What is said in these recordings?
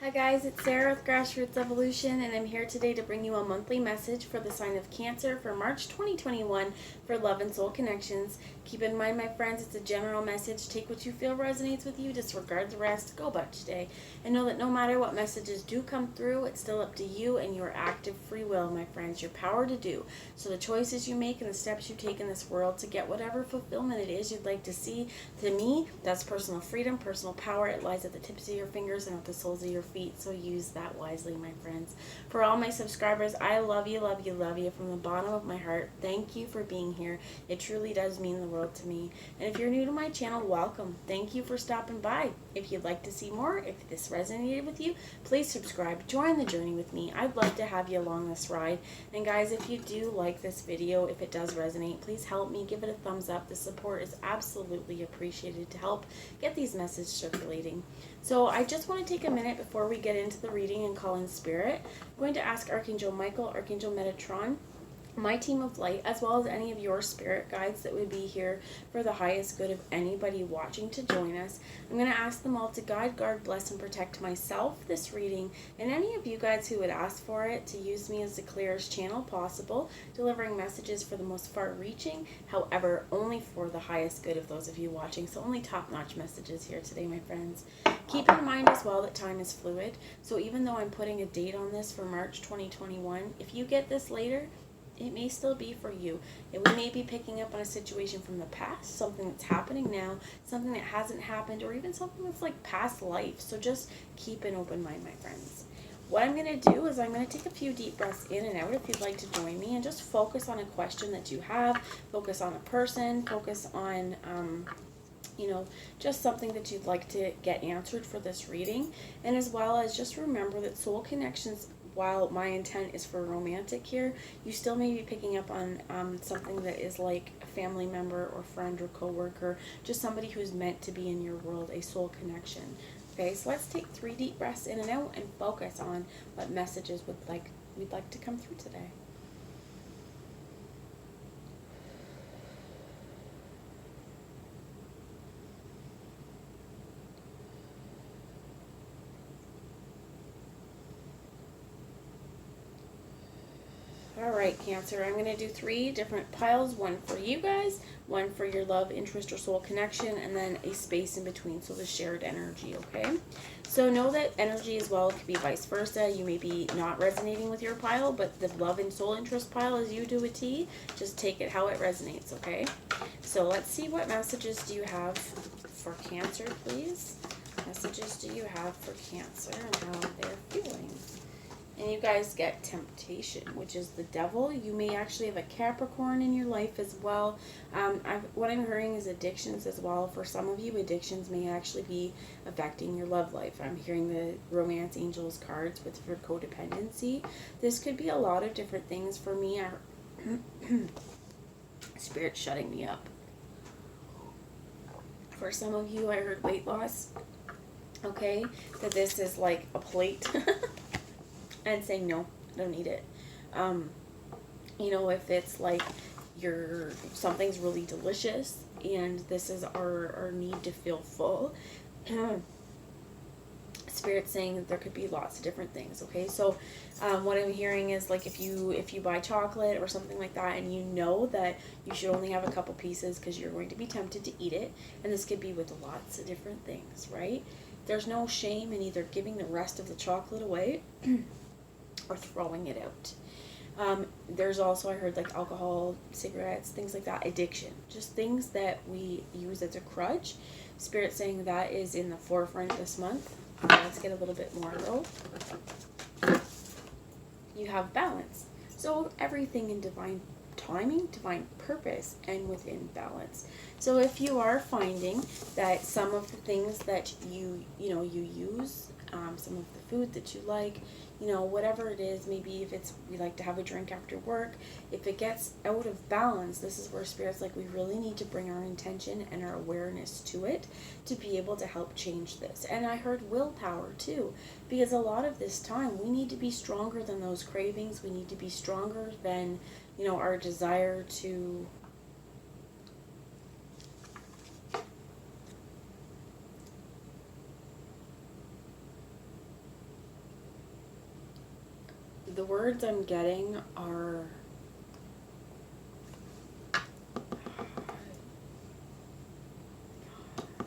Hi guys, it's Sarah with Grassroots Evolution, and I'm here today to bring you a monthly message for the sign of Cancer for March 2021 for love and soul connections. Keep in mind, my friends, it's a general message. Take what you feel resonates with you, disregard the rest, go about today. And know that no matter what messages do come through, it's still up to you and your active free will, my friends, your power to do. So the choices you make and the steps you take in this world to get whatever fulfillment it is you'd like to see, to me, that's personal freedom, personal power. It lies at the tips of your fingers and at the soles of your feet, so use that wisely, my friends. For all my subscribers, I love you, love you, love you from the bottom of my heart. Thank you for being here. It truly does mean the world to me. And if you're new to my channel, welcome. Thank you for stopping by. If you'd like to see more, if this resonated with you, please subscribe. Join the journey with me. I'd love to have you along this ride. And guys, if you do like this video, if it does resonate, please help me. Give it a thumbs up. The support is absolutely appreciated to help get these messages circulating. So I just want to take a minute before we get into the reading and call in spirit. I'm going to ask Archangel Michael, Archangel Metatron, my team of light, as well as any of your spirit guides that would be here for the highest good of anybody watching, to join us. I'm going to ask them all to guide, guard, bless, and protect myself, this reading, and any of you guys who would ask for it, to use me as the clearest channel possible, delivering messages for the most far-reaching, however, only for the highest good of those of you watching. So only top-notch messages here today, my friends. Keep in mind as well that time is fluid, so even though I'm putting a date on this for March 2021, if you get this later, it may still be for you. We may be picking up on a situation from the past, something that's happening now, something that hasn't happened, or even something that's like past life. So just keep an open mind, my friends. What I'm going to do is I'm going to take a few deep breaths in and out if you'd like to join me, and just focus on a question that you have, focus on a person, focus on just something that you'd like to get answered for this reading. And as well as just remember that soul connections, while my intent is for romantic here, you still may be picking up on something that is like a family member or friend or co-worker, just somebody who's meant to be in your world, a soul connection. Okay, so let's take 3 deep breaths in and out and focus on what messages we'd like to come through today. Alright, Cancer, I'm going to do 3 different piles, one for you guys, one for your love, interest, or soul connection, and then a space in between, so the shared energy, okay? So know that energy as well could be vice versa. You may be not resonating with your pile, but the love and soul interest pile, as you do a T, just take it how it resonates, okay? So let's see, what messages do you have for Cancer, please? Messages do you have for Cancer and how they're feeling? And you guys get temptation, which is the devil. You may actually have a Capricorn in your life as well. What I'm hearing is addictions as well. For some of you, addictions may actually be affecting your love life. I'm hearing the romance angels cards for codependency. This could be a lot of different things for me. Spirit's shutting me up. For some of you, I heard weight loss. Okay, that this is like a plate. And saying, no, I don't need it. If it's like something's really delicious and this is our need to feel full, Spirit's saying that there could be lots of different things, okay? So what I'm hearing is, like, if you buy chocolate or something like that and you know that you should only have a couple pieces because you're going to be tempted to eat it, and this could be with lots of different things, right? There's no shame in either giving the rest of the chocolate away or throwing it out. There's also, I heard, like alcohol, cigarettes, things like that, addiction, just things that we use as a crutch. Spirit saying that is in the forefront this month. Let's get a little bit more though. You have balance. So everything in divine timing, divine purpose, and within balance. So if you are finding that some of the things that you use, some of the food that you like, whatever it is, maybe if it's, we like to have a drink after work, if it gets out of balance, this is where Spirit's like, we really need to bring our intention and our awareness to it to be able to help change this. And I heard willpower too, because a lot of this time we need to be stronger than those cravings. We need to be stronger than, our desire to The words I'm getting are,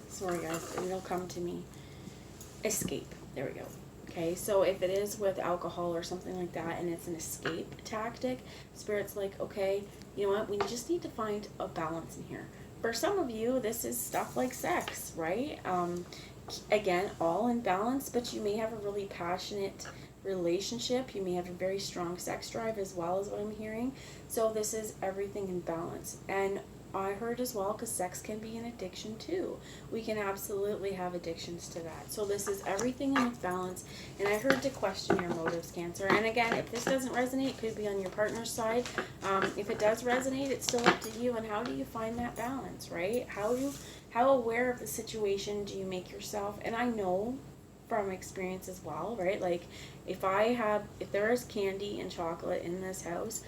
sorry guys, it'll come to me. Escape. There we go. Okay, so if it is with alcohol or something like that and it's an escape tactic, Spirit's like, okay, you know what, we just need to find a balance in here. For some of you, this is stuff like sex, right? Again, all in balance, but you may have a really passionate relationship. You may have a very strong sex drive as well, as what I'm hearing. So this is everything in balance. And I heard as well, because sex can be an addiction too. We can absolutely have addictions to that. So this is everything in balance. And I heard to question your motives, Cancer. And again, if this doesn't resonate, it could be on your partner's side. If it does resonate, it's still up to you. And how do you find that balance, right? How aware of the situation do you make yourself? And I know from experience as well, right? Like if there is candy and chocolate in this house,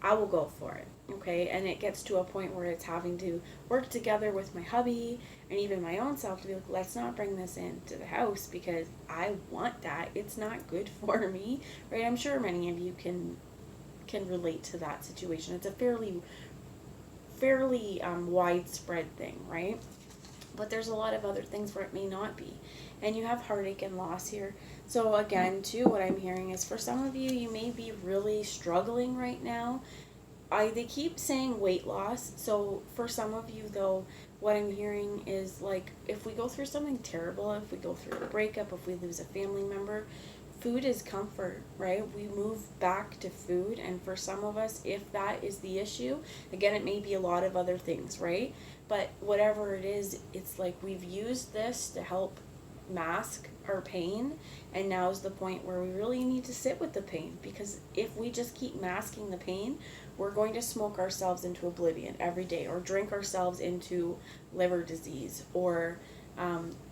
I will go for it, okay? And it gets to a point where it's having to work together with my hubby and even my own self to be like, let's not bring this into the house because I want that. It's not good for me, right? I'm sure many of you can relate to that situation. It's a fairly widespread thing, right? But there's a lot of other things where it may not be. And you have heartache and loss here. So again, too, what I'm hearing is for some of you, you may be really struggling right now. They keep saying weight loss. So for some of you, though, what I'm hearing is like if we go through something terrible, if we go through a breakup, if we lose a family member, food is comfort, right? We move back to food. And for some of us, if that is the issue, again, it may be a lot of other things, right? But whatever it is, it's like we've used this to help mask our pain, and now's the point where we really need to sit with the pain, because if we just keep masking the pain, we're going to smoke ourselves into oblivion every day, or drink ourselves into liver disease, or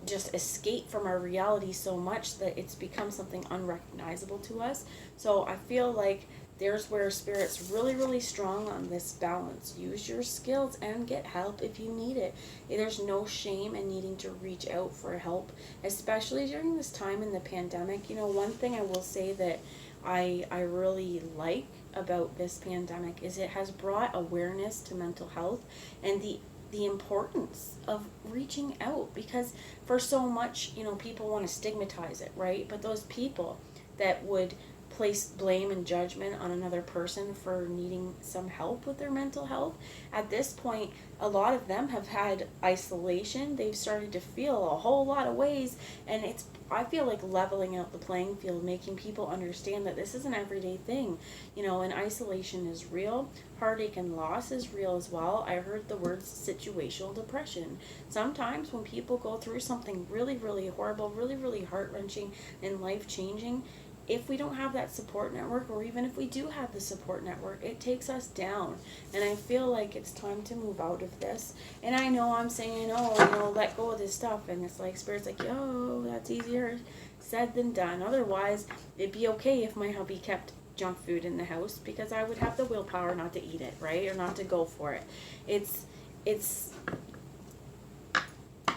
just escape from our reality so much that it's become something unrecognizable to us. So I feel like there's where Spirit's really, really strong on this balance. Use your skills and get help if you need it. There's no shame in needing to reach out for help, especially during this time in the pandemic. You know, one thing I will say that I really like about this pandemic is it has brought awareness to mental health and the importance of reaching out, because for so much, you know, people want to stigmatize it, right? But those people that would place blame and judgment on another person for needing some help with their mental health, at this point, a lot of them have had isolation. They've started to feel a whole lot of ways, and I feel like leveling out the playing field, making people understand that this is an everyday thing, you know, and isolation is real. Heartache and loss is real as well. I heard the words situational depression. Sometimes when people go through something really, really horrible, really, really heart-wrenching and life-changing, if we don't have that support network, or even if we do have the support network, it takes us down. And I feel like it's time to move out of this. And I know I'm saying, oh, you know, let go of this stuff. And it's like, Spirit's like, yo, that's easier said than done. Otherwise, it'd be okay if my hubby kept junk food in the house, because I would have the willpower not to eat it, right? Or not to go for it. It's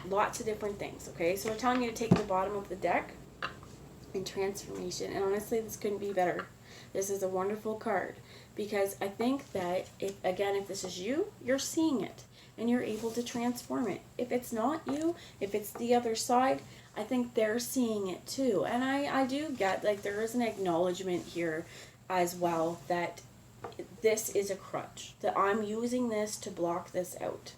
lots of different things, okay? So we're telling you to take the bottom of the deck and transformation, and honestly, this couldn't be better. This is a wonderful card, because I think that if this is you, you're seeing it and you're able to transform it. If it's not you, if it's the other side, I think they're seeing it too. And I do get, like, there is an acknowledgement here as well that this is a crutch, that I'm using this to block this out.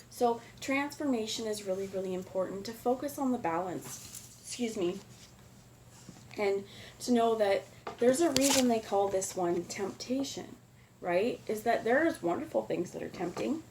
So transformation is really, really important, to focus on the balance. Excuse me. And to know that there's a reason they call this one temptation, right? Is that there's wonderful things that are tempting,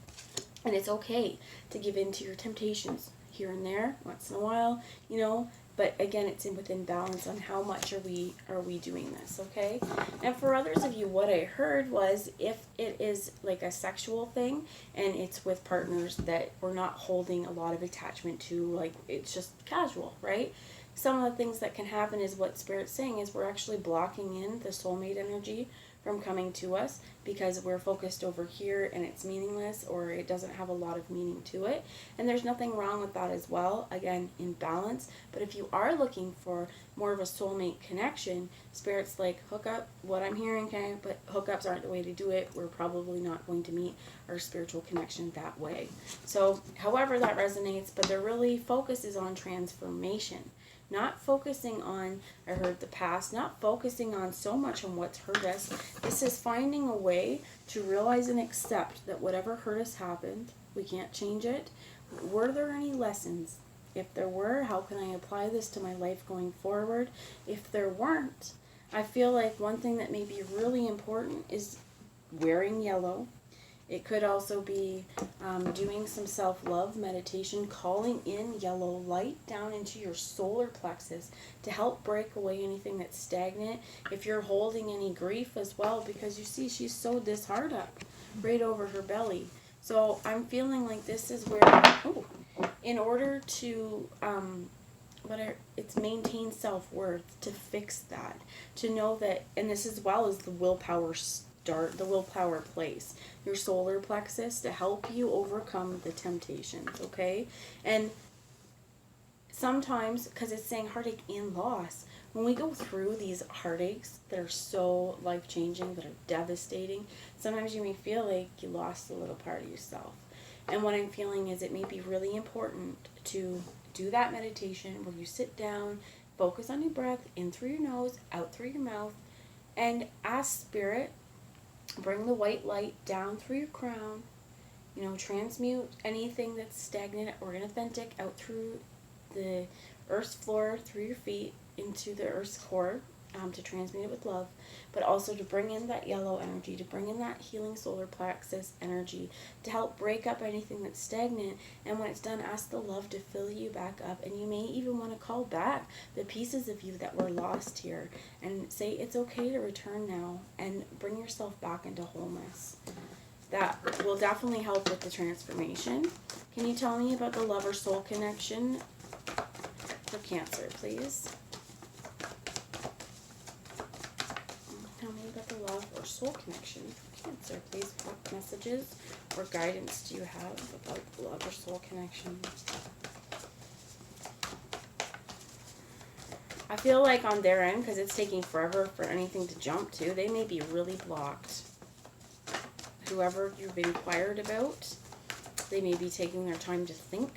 and it's okay to give in to your temptations here and there, once in a while, you know. But again, it's within balance on how much are we doing this, okay? And for others of you, what I heard was if it is like a sexual thing and it's with partners that we're not holding a lot of attachment to, like it's just casual, right? Some of the things that can happen is what Spirit's saying is we're actually blocking in the soulmate energy from coming to us because we're focused over here and it's meaningless, or it doesn't have a lot of meaning to it. And there's nothing wrong with that as well, again, in balance. But if you are looking for more of a soulmate connection, Spirit's like, hook up, what I'm hearing, okay, but hookups aren't the way to do it. We're probably not going to meet our spiritual connection that way. So however that resonates, but their really focus is on transformation. Not focusing on, I heard, the past, not focusing on so much on what's hurt us. This is finding a way to realize and accept that whatever hurt us happened. We can't change it. Were there any lessons? If there were, how can I apply this to my life going forward? If there weren't, I feel like one thing that may be really important is wearing yellow. It could also be doing some self-love meditation, calling in yellow light down into your solar plexus to help break away anything that's stagnant. If you're holding any grief as well, because you see she's sewed this heart up right over her belly. So I'm feeling like this is where, in order to it's maintain self-worth, to fix that, to know that, and this as well as the willpower the willpower place, your solar plexus, to help you overcome the temptations, okay? And sometimes, because it's saying heartache and loss, when we go through these heartaches that are so life-changing, that are devastating, sometimes you may feel like you lost a little part of yourself. And what I'm feeling is it may be really important to do that meditation where you sit down, focus on your breath, in through your nose, out through your mouth, and ask Spirit, bring the white light down through your crown, transmute anything that's stagnant or inauthentic out through the earth's floor, through your feet, into the earth's core, to transmute it with love, but also to bring in that yellow energy, to bring in that healing solar plexus energy, to help break up anything that's stagnant. And when it's done, ask the love to fill you back up. And you may even want to call back the pieces of you that were lost here and say it's okay to return now, and bring yourself back into wholeness. That will definitely help with the transformation. Can you tell me about the love or soul connection for Cancer, please? Tell me about the love or soul connection for Cancer, please. What messages or guidance do you have about the love or soul connection? I feel like on their end, because it's taking forever for anything to jump to, they may be really blocked. Whoever you've inquired about, they may be taking their time to think.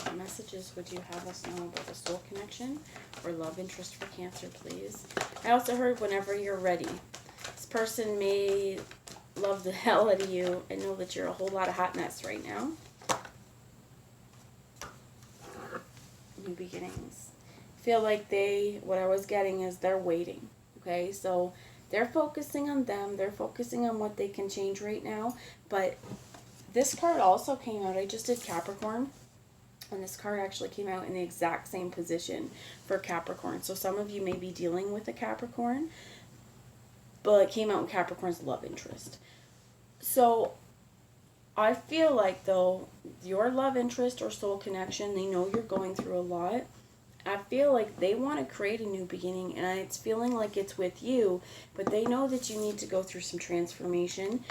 What messages would you have us know about the soul connection or love interest for Cancer, please? I also heard whenever you're ready. This person may love the hell out of you and know that you're a whole lot of hot mess right now. New beginnings. I feel like what I was getting is they're waiting. Okay, so they're focusing on them. They're focusing on what they can change right now. But this card also came out. I just did Capricorn. And this card actually came out in the exact same position for Capricorn. So some of you may be dealing with a Capricorn, but it came out in Capricorn's love interest. So I feel like, though, your love interest or soul connection, they know you're going through a lot. I feel like they want to create a new beginning, and it's feeling like it's with you, but they know that you need to go through some transformation.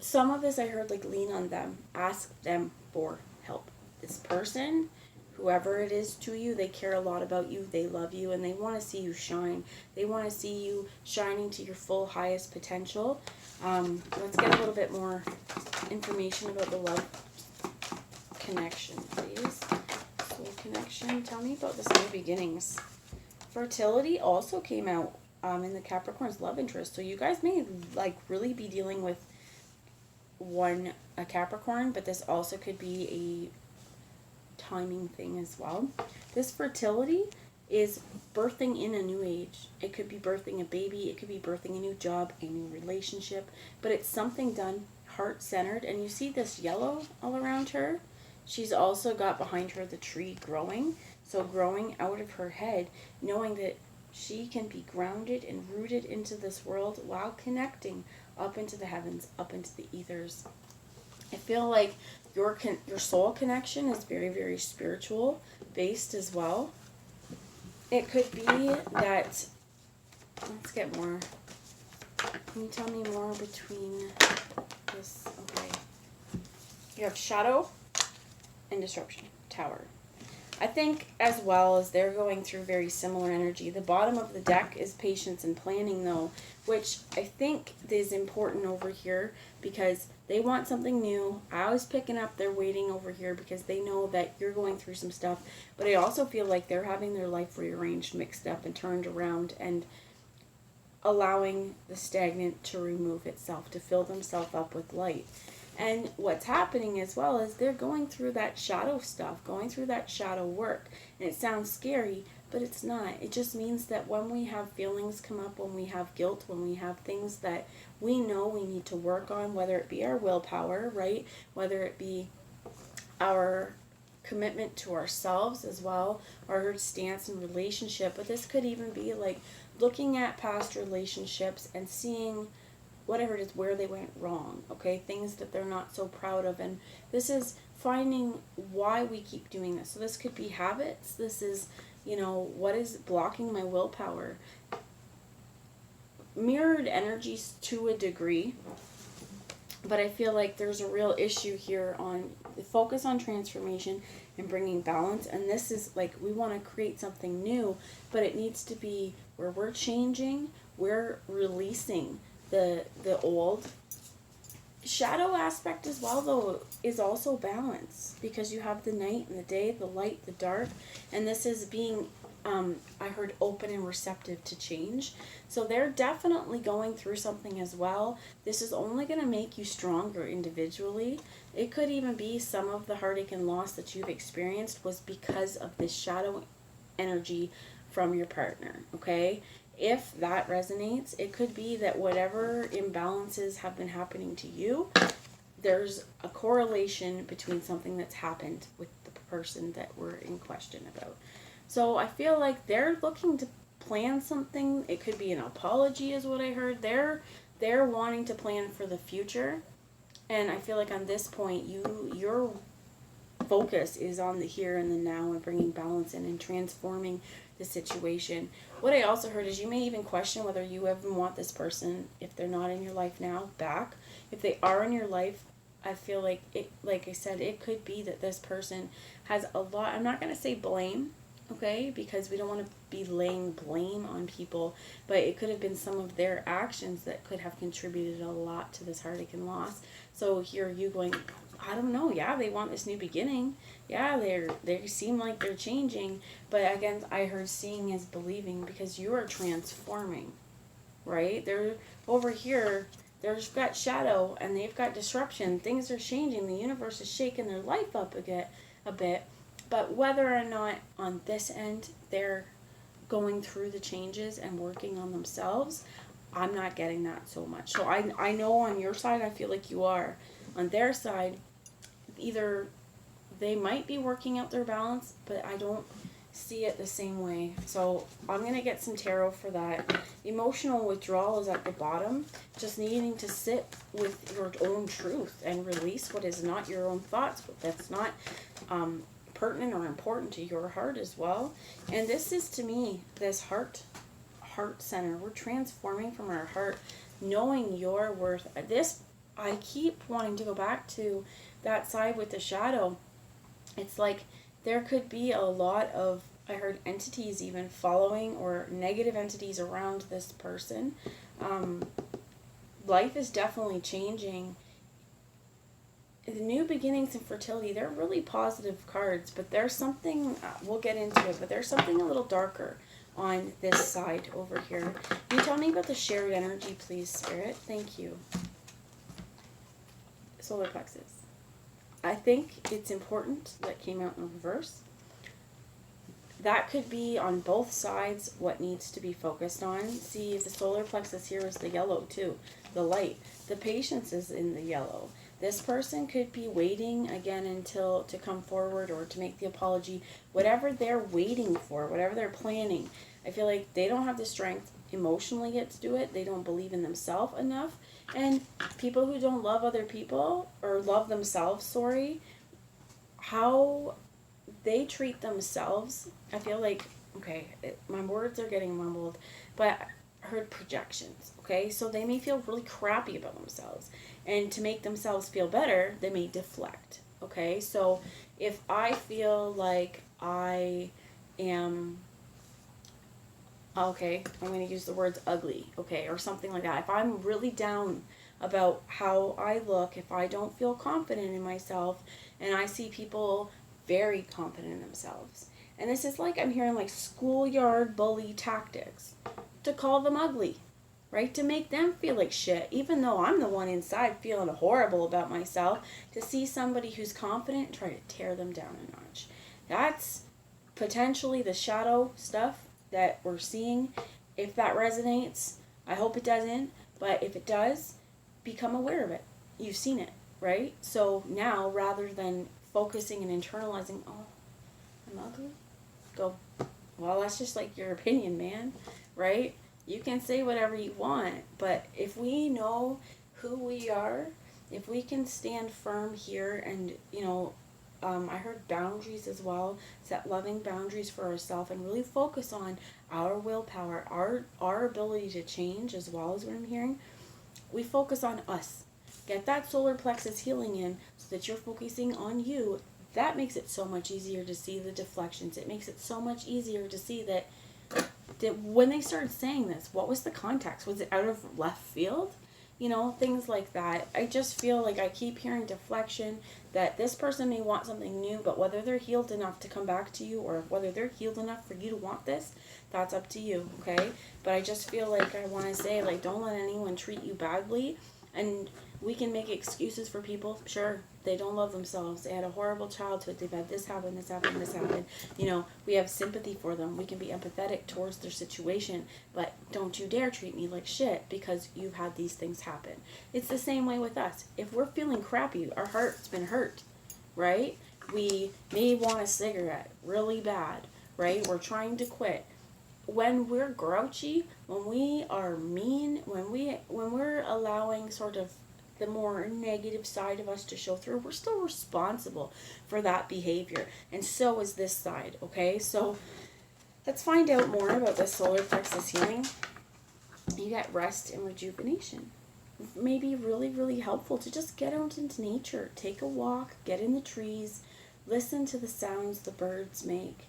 Some of this I heard, like, lean on them. Ask them for help. This person, whoever it is to you, they care a lot about you, they love you, and they want to see you shine. They want to see you shining to your full highest potential. Let's get a little bit more information about the love connection, please. Soul connection. Tell me about this new beginnings. Fertility also came out in the Capricorn's love interest. So you guys may really be dealing with a Capricorn, but this also could be a timing thing as well. This fertility is birthing in a new age. It could be birthing a baby, it could be birthing a new job, a new relationship, but it's something done heart-centered. And you see this yellow all around her. She's also got behind her the tree growing. So growing out of her head, knowing that she can be grounded and rooted into this world while connecting up into the heavens, up into the ethers. I feel like your soul connection is very, very spiritual based as well. It could be that Let's get more. Can you tell me more between this? Okay. You have shadow and disruption. Tower. I think as well as they're going through very similar energy. The bottom of the deck is patience and planning though, which I think is important over here because they want something new. I was picking up they're waiting over here because they know that you're going through some stuff, but I also feel like they're having their life rearranged, mixed up, and turned around, and allowing the stagnant to remove itself, to fill themselves up with light. And what's happening as well is they're going through that shadow stuff, going through that shadow work. And it sounds scary, but it's not. It just means that when we have feelings come up, when we have guilt, when we have things that we know we need to work on, whether it be our willpower, right? Whether it be our commitment to ourselves as well, our stance in relationship. But this could even be like looking at past relationships and seeing whatever it is, where they went wrong, okay? Things that they're not so proud of. And this is finding why we keep doing this. So this could be habits. This is, what is blocking my willpower? Mirrored energies to a degree, but I feel like there's a real issue here on the focus on transformation and bringing balance. And this is like, we want to create something new, but it needs to be where we're changing, we're releasing the old. Shadow aspect as well though is also balance, because you have the night and the day, the light, the dark, and this is being I heard open and receptive to change. So they're definitely going through something as well. This is only going to make you stronger individually. It could even be some of the heartache and loss that you've experienced was because of this shadow energy from your partner, okay? If that resonates, it could be that whatever imbalances have been happening to you, there's a correlation between something that's happened with the person that we're in question about. So I feel like they're looking to plan something. It could be an apology is what I heard. They're wanting to plan for the future. And I feel like on this point, your focus is on the here and the now and bringing balance in and transforming the situation. What I also heard is you may even question whether you ever want this person, if they're not in your life now, back. If they are in your life, I feel like it, like I said, it could be that this person has a lot, I'm not going to say blame, okay, because we don't want to be laying blame on people, but it could have been some of their actions that could have contributed a lot to this heartache and loss. So here you going, I don't know, yeah, they want this new beginning. Yeah, they seem like they're changing. But again, I heard seeing is believing, because you are transforming, right? They're over here, they've got shadow and they've got disruption. Things are changing. The universe is shaking their life up a bit. But whether or not on this end they're going through the changes and working on themselves, I'm not getting that so much. So I know on your side, I feel like you are. On their side, either they might be working out their balance, but I don't see it the same way. So I'm going to get some tarot for that. Emotional withdrawal is at the bottom. Just needing to sit with your own truth and release what is not your own thoughts, but that's not pertinent or important to your heart as well. And this is, to me, this heart center. We're transforming from our heart, knowing your worth. This, I keep wanting to go back to that side with the shadow. It's like there could be a lot of, I heard entities even following, or negative entities around this person. Life is definitely changing. The new beginnings and fertility, they're really positive cards, but there's something, we'll get into it, but there's something a little darker on this side over here. Can you tell me about the shared energy, please, Spirit? Thank you. Solar plexus. I think it's important that came out in reverse. That could be on both sides what needs to be focused on. See, the solar plexus here is the yellow too, the light. The patience is in the yellow. This person could be waiting again until to come forward or to make the apology, whatever they're waiting for, whatever they're planning. I feel like they don't have the strength emotionally yet to do it. They don't believe in themselves enough. And people who don't love other people, or love themselves, how they treat themselves, I feel like, okay, my words are getting mumbled, but heard projections, okay? So they may feel really crappy about themselves. And to make themselves feel better, they may deflect, okay? So if I feel like I am, okay, I'm going to use the words ugly, okay, or something like that. If I'm really down about how I look, if I don't feel confident in myself, and I see people very confident in themselves, and this is like, I'm hearing like schoolyard bully tactics, to call them ugly, right? To make them feel like shit, even though I'm the one inside feeling horrible about myself, to see somebody who's confident and try to tear them down a notch. That's potentially the shadow stuff that we're seeing. If that resonates, I hope it doesn't, but if it does, become aware of it. You've seen it, right? So now, rather than focusing and internalizing, oh, I'm ugly, go, well, that's just like your opinion, man, right? You can say whatever you want, but if we know who we are, if we can stand firm here and, I heard boundaries as well, set loving boundaries for ourselves and really focus on our willpower, our ability to change as well as what I'm hearing. We focus on us. Get that solar plexus healing in so that you're focusing on you. That makes it so much easier to see the deflections. It makes it so much easier to see that when they started saying this, what was the context? Was it out of left field? Things like that. I just feel like I keep hearing deflection, that this person may want something new, but whether they're healed enough to come back to you or whether they're healed enough for you to want this, that's up to you, okay? But I just feel like I want to say, like, don't let anyone treat you badly. And we can make excuses for people. Sure, they don't love themselves. They had a horrible childhood. They've had this happen, this happen, this happen. We have sympathy for them. We can be empathetic towards their situation. But don't you dare treat me like shit because you've had these things happen. It's the same way with us. If we're feeling crappy, our heart's been hurt, right? We may want a cigarette really bad, right? We're trying to quit. When we're grouchy, when we are mean, when we're allowing sort of the more negative side of us to show through, we're still responsible for that behavior. And so is this side, okay? So let's find out more about the solar plexus healing. You get rest and rejuvenation. It may be really, really helpful to just get out into nature. Take a walk, get in the trees, listen to the sounds the birds make.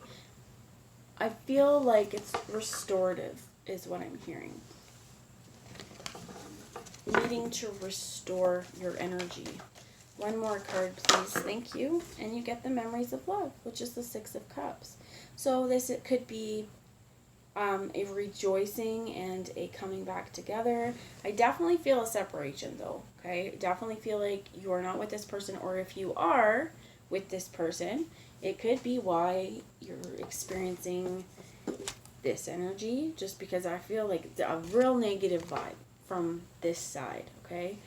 I feel like it's restorative is what I'm hearing. Needing to restore your energy. One more card, please. Thank you. And you get the memories of love, which is the Six of Cups. So it could be a rejoicing and a coming back together. I definitely feel a separation, though. Okay? I definitely feel like you are not with this person, or if you are with this person, it could be why you're experiencing this energy, just because I feel like it's a real negative vibe from this side, okay?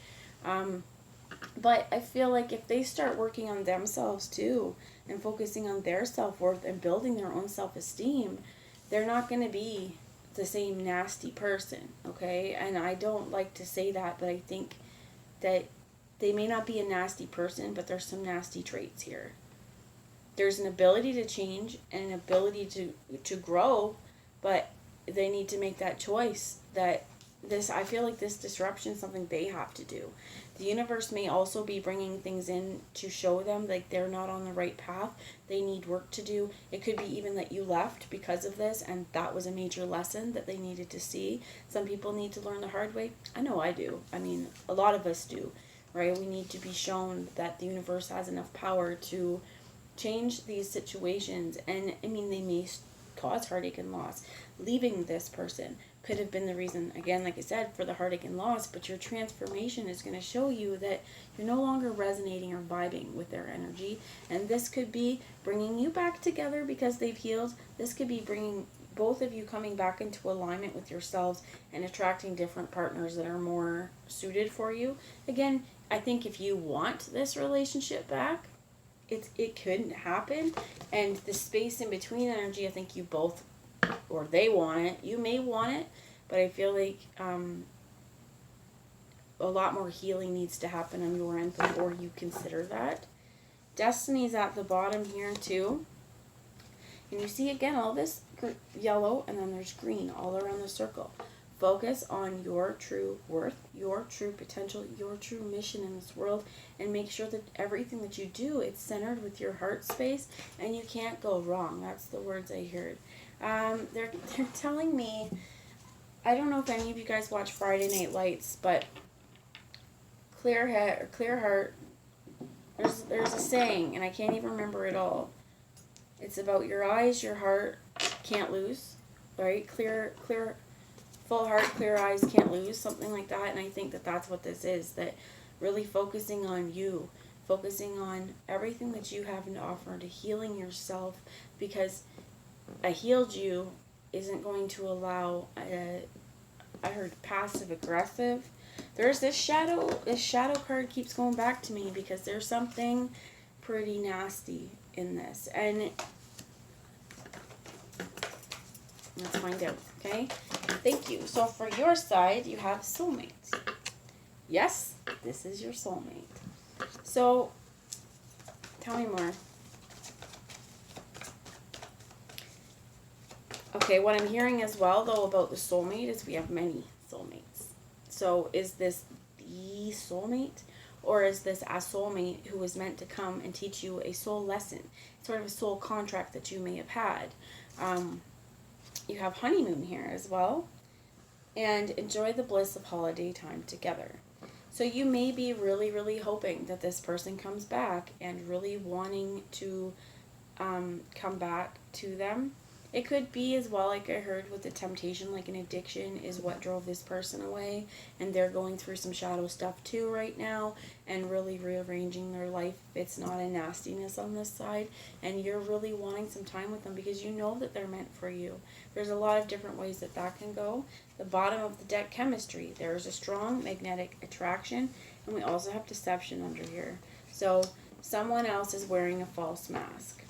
But I feel like if they start working on themselves too and focusing on their self-worth and building their own self-esteem, they're not going to be the same nasty person, okay? And I don't like to say that, but I think that they may not be a nasty person, but there's some nasty traits here. There's an ability to change and an ability to grow, but they need to make that choice. I feel like this disruption is something they have to do. The universe may also be bringing things in to show them like they're not on the right path. They need work to do. It could be even that you left because of this, and that was a major lesson that they needed to see. Some people need to learn the hard way. I know I do. I mean, a lot of us do, right? We need to be shown that the universe has enough power to change these situations. And I mean, they may cause heartache and loss. Leaving this person could have been the reason, again, like I said, for the heartache and loss, but your transformation is going to show you that you're no longer resonating or vibing with their energy. And this could be bringing you back together because they've healed. This could be bringing both of you coming back into alignment with yourselves and attracting different partners that are more suited for you. Again, I think if you want this relationship back, it couldn't happen. And the space in between energy, I think you both, or they want it, you may want it, but I feel like a lot more healing needs to happen on your end before you consider that. Destiny's at the bottom here too. And you see again all this yellow, and then there's green all around the circle. Focus on your true worth, your true potential, your true mission in this world, and make sure that everything that you do, it's centered with your heart space, and you can't go wrong. That's the words I heard. They're telling me, I don't know if any of you guys watch Friday Night Lights, but clear head or clear heart. There's a saying, and I can't even remember it all. It's about your eyes, your heart can't lose, right? Clear, full heart, clear eyes, can't lose, something like that. And I think that that's what this is, that really focusing on you, focusing on everything that you have to offer, to healing yourself, because a healed you isn't going to allow, I heard passive aggressive. There's this shadow card keeps going back to me because there's something pretty nasty in this. And let's find out, okay? Thank you. So for your side, you have soulmate. Yes, this is your soulmate. So, tell me more. Okay, what I'm hearing as well, though, about the soulmate is we have many soulmates. So is this the soulmate? Or is this a soulmate who is meant to come and teach you a soul lesson? Sort of a soul contract that you may have had. You have honeymoon here as well. And enjoy the bliss of holiday time together. So you may be really, really hoping that this person comes back and really wanting to come back to them. It could be as well, like I heard with the temptation, like an addiction is what drove this person away, and they're going through some shadow stuff too right now and really rearranging their life. It's not a nastiness on this side, and you're really wanting some time with them because you know that they're meant for you. There's a lot of different ways that that can go. The bottom of the deck, chemistry. There's a strong magnetic attraction, and we also have deception under here. So someone else is wearing a false mask.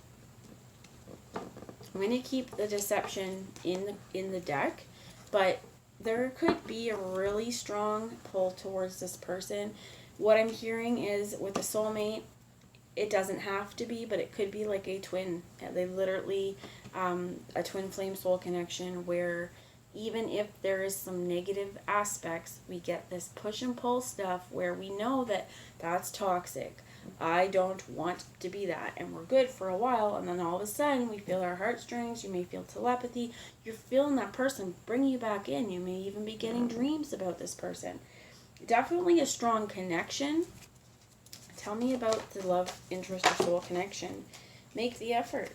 I'm going to keep the deception in the deck, but there could be a really strong pull towards this person. What I'm hearing is with a soulmate, it doesn't have to be, but it could be like a twin. They literally, a twin flame soul connection where even if there is some negative aspects, we get this push and pull stuff where we know that that's toxic. I don't want to be that. And we're good for a while, and then all of a sudden we feel our heartstrings. You may feel telepathy. You're feeling that person bring you back in. You may even be getting dreams about this person. Definitely a strong connection. Tell me about the love, interest, or soul connection. Make the effort.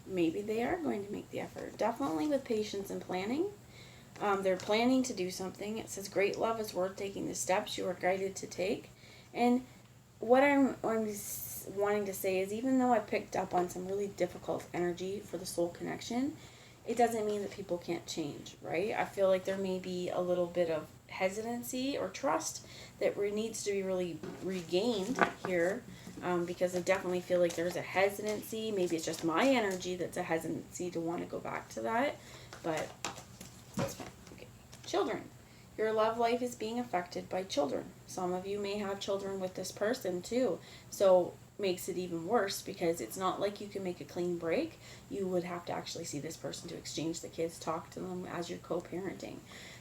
Maybe they are going to make the effort. Definitely with patience and planning. They're planning to do something. It says, great love is worth taking the steps you are guided to take. And what I'm wanting to say is, even though I picked up on some really difficult energy for the soul connection, it doesn't mean that people can't change, right? I feel like there may be a little bit of hesitancy or trust that needs to be really regained here, because I definitely feel like there's a hesitancy. Maybe it's just my energy that's a hesitancy to want to go back to that, but that's fine. Okay. Children. Your love life is being affected by children. Some of you may have children with this person too, so makes it even worse because it's not like you can make a clean break. You would have to actually see this person to exchange the kids, talk to them as you're co-parenting.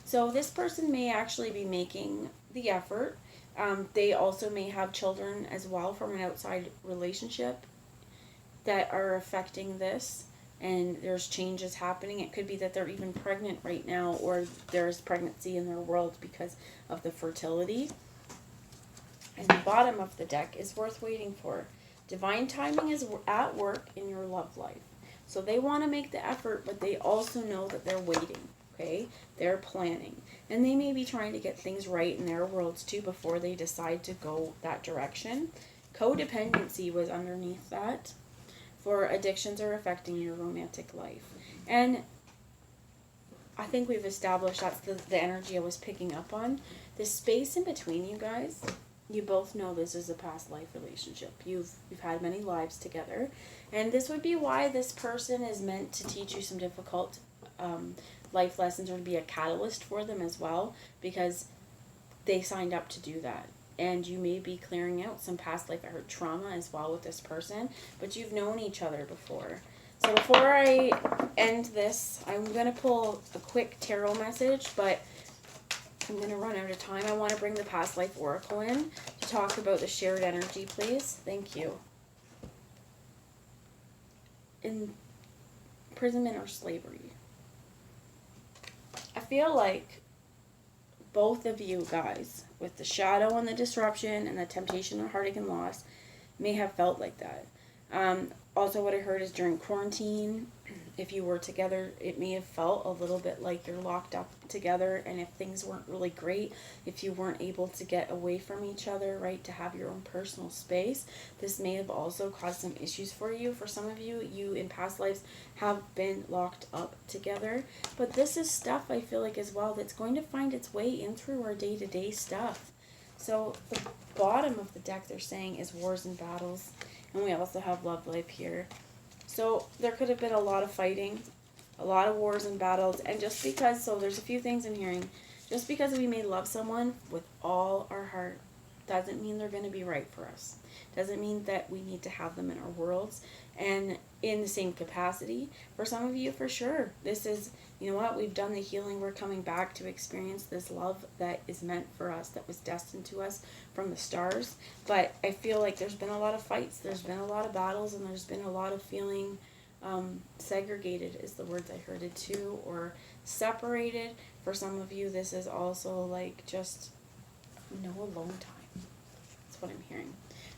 So this person may actually be making the effort. They also may have children as well from an outside relationship that are affecting this. And there's changes happening. It could be that they're even pregnant right now, or there's pregnancy in their world because of the fertility. And the bottom of the deck is worth waiting for. Divine timing is at work in your love life. So they want to make the effort, but they also know that they're waiting, okay? They're planning. And they may be trying to get things right in their worlds too before they decide to go that direction. Codependency was underneath that. For addictions are affecting your romantic life. And I think we've established that's the energy I was picking up on. The space in between you guys, you both know this is a past life relationship. You've had many lives together. And this would be why this person is meant to teach you some difficult life lessons, or to be a catalyst for them as well, because they signed up to do that. And you may be clearing out some past life, I heard trauma as well with this person, but you've known each other before. So before I end this, I'm going to pull a quick tarot message, but I'm going to run out of time. I want to bring the past life oracle in to talk about the shared energy, please. Thank you. Imprisonment or slavery. I feel like both of you guys, with the shadow and the disruption and the temptation and heartache and loss, may have felt like that. Also, what I heard is during quarantine, if you were together, it may have felt a little bit like you're locked up together, and if things weren't really great, if you weren't able to get away from each other, right, to have your own personal space, this may have also caused some issues for you. For some of you, you in past lives have been locked up together, but this is stuff I feel like as well that's going to find its way in through our day-to-day stuff. So the bottom of the deck, they're saying, is wars and battles, and we also have love life here. So there could have been a lot of fighting, a lot of wars and battles, and just because, so there's a few things I'm hearing, just because we may love someone with all our heart, doesn't mean they're going to be right for us. Doesn't mean that we need to have them in our worlds and in the same capacity. For some of you, for sure, this is, you know what, we've done the healing, we're coming back to experience this love that is meant for us, that was destined to us from the stars. But I feel like there's been a lot of fights, there's been a lot of battles, and there's been a lot of feeling segregated is the words I heard it too, or separated. For some of you, this is also like just no alone time. That's what I'm hearing.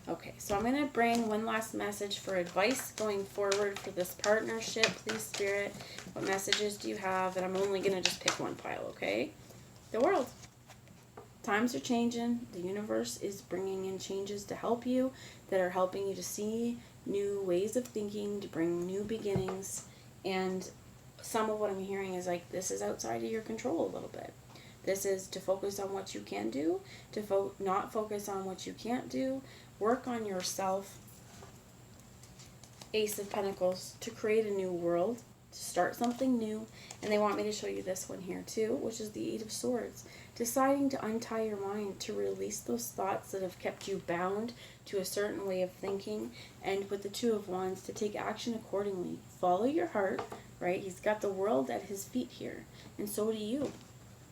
Okay, so I'm going to bring one last message for advice going forward for this partnership. Please, Spirit, what messages do you have? And I'm only going to just pick one pile, okay? The world. Times are changing. The universe is bringing in changes to help you, that are helping you to see new ways of thinking, to bring new beginnings. And some of what I'm hearing is like, this is outside of your control a little bit. This is to focus on what you can do, to not focus on what you can't do. Work on yourself. Ace of Pentacles, to create a new world, to start something new. And they want me to show you this one here too, which is the Eight of Swords. Deciding to untie your mind, to release those thoughts that have kept you bound to a certain way of thinking. And with the Two of Wands, to take action accordingly. Follow your heart, right? He's got the world at his feet here. And so do you.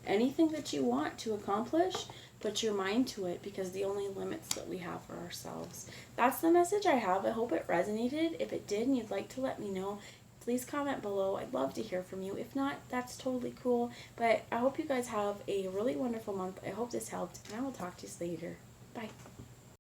Anything that you want to accomplish, put your mind to it, because the only limits that we have are ourselves. That's the message I have. I hope it resonated. If it did and you'd like to let me know, please comment below. I'd love to hear from you. If not, that's totally cool. But I hope you guys have a really wonderful month. I hope this helped, and I will talk to you later. Bye.